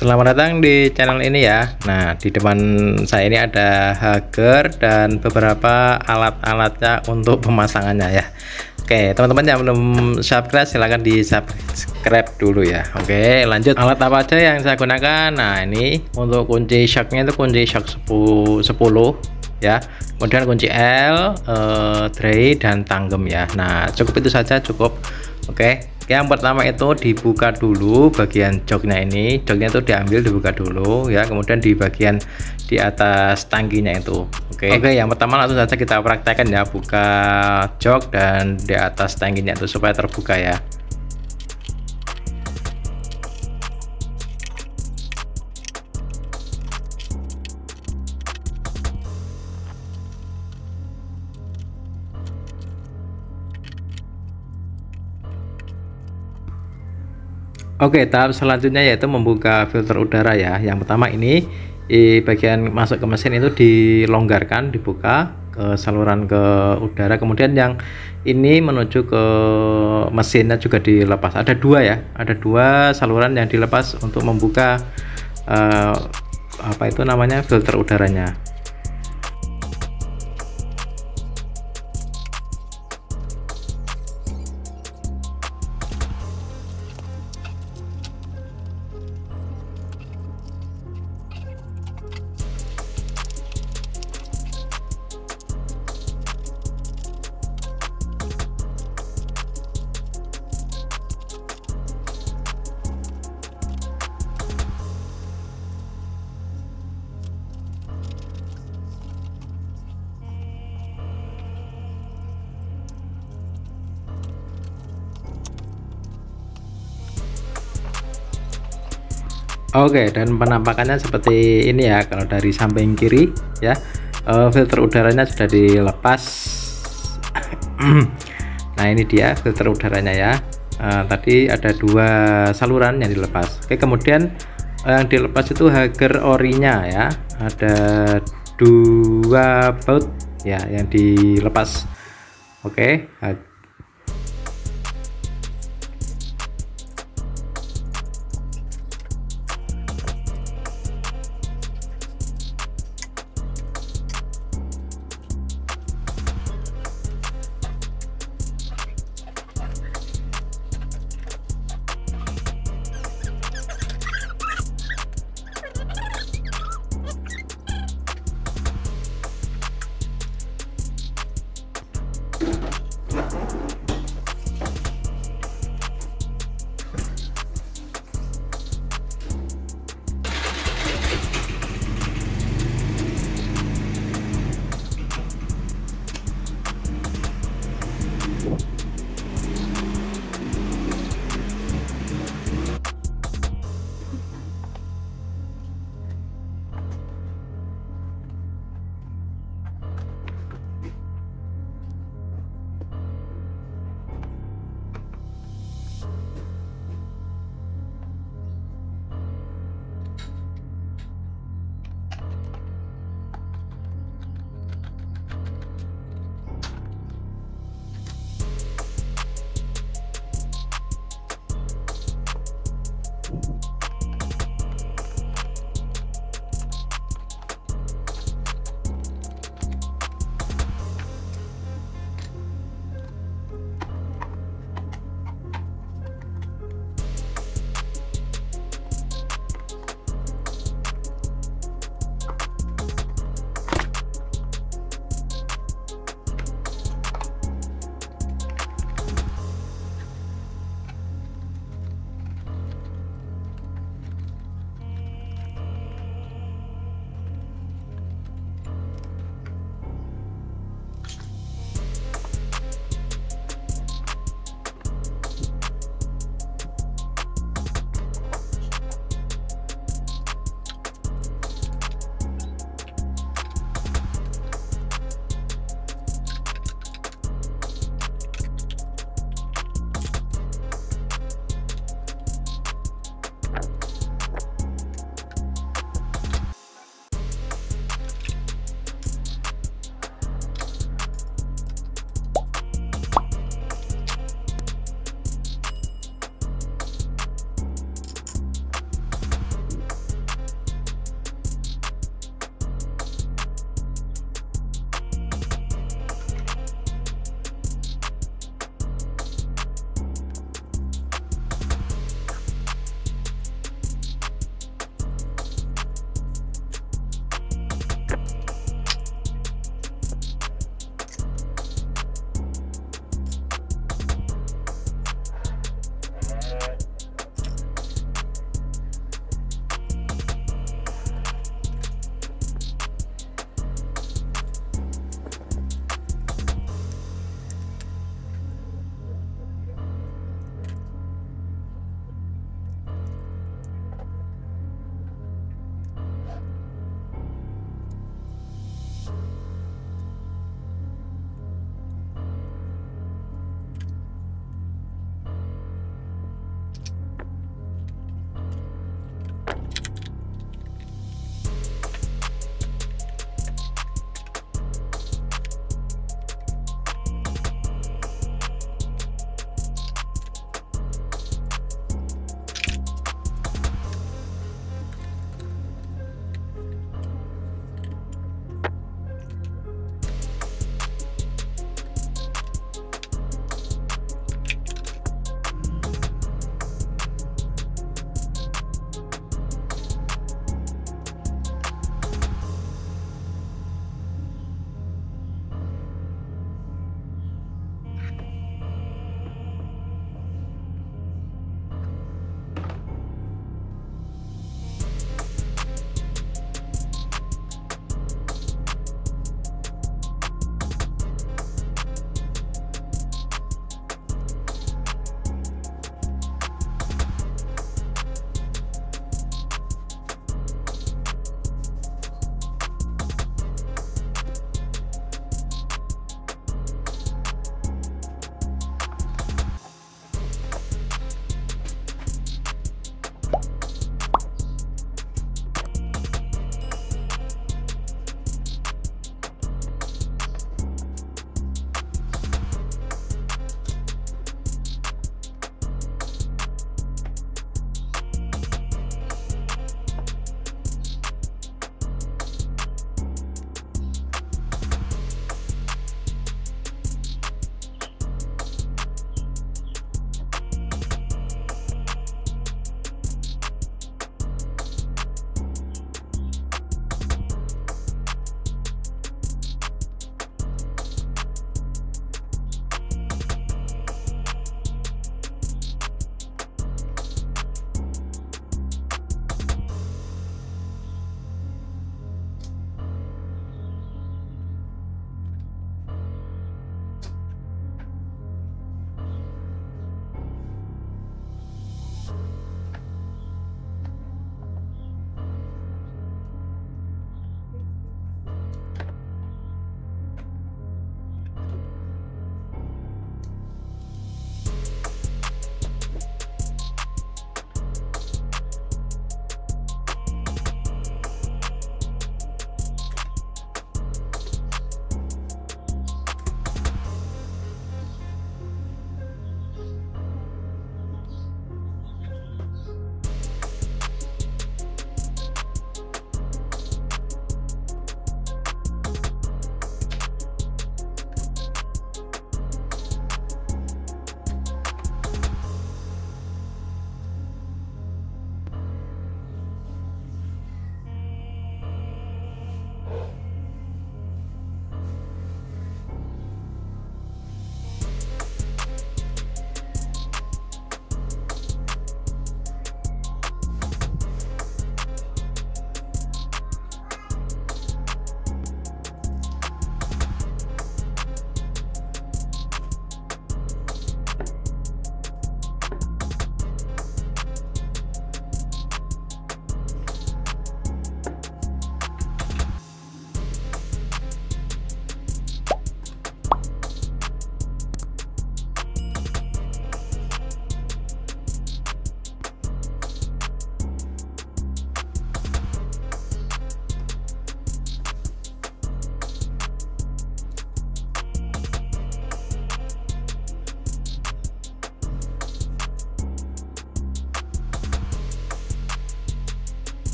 Selamat datang di channel ini ya. Nah, di depan saya ini ada hager dan beberapa alat-alatnya untuk pemasangannya ya. Oke, teman-teman yang belum subscribe silahkan di subscribe dulu ya. Oke, lanjut. Alat apa aja yang saya gunakan? Nah, ini untuk kunci shocknya itu kunci shock 10 ya. Kemudian kunci L, tray dan tanggem ya. Nah, cukup itu saja, cukup. Oke, yang pertama itu dibuka dulu bagian joknya ini. Joknya itu diambil, dibuka dulu ya, kemudian di bagian di atas tangkinya itu. Oke, yang pertama langsung saja kita praktekkan ya, buka jok dan di atas tangkinya itu supaya terbuka ya. Oke, tahap selanjutnya yaitu membuka filter udara ya. Yang pertama ini di bagian masuk ke mesin itu dilonggarkan, dibuka ke saluran ke udara. Kemudian yang ini menuju ke mesinnya juga dilepas. Ada dua ya, ada dua saluran yang dilepas untuk membuka apa itu namanya, filter udaranya. Oke, dan penampakannya seperti ini ya. Kalau dari samping kiri ya, filter udaranya sudah dilepas. Nah, ini dia filter udaranya ya. Tadi ada dua saluran yang dilepas. Oke, kemudian yang dilepas itu hager orinya ya, ada dua baut ya yang dilepas. Oke,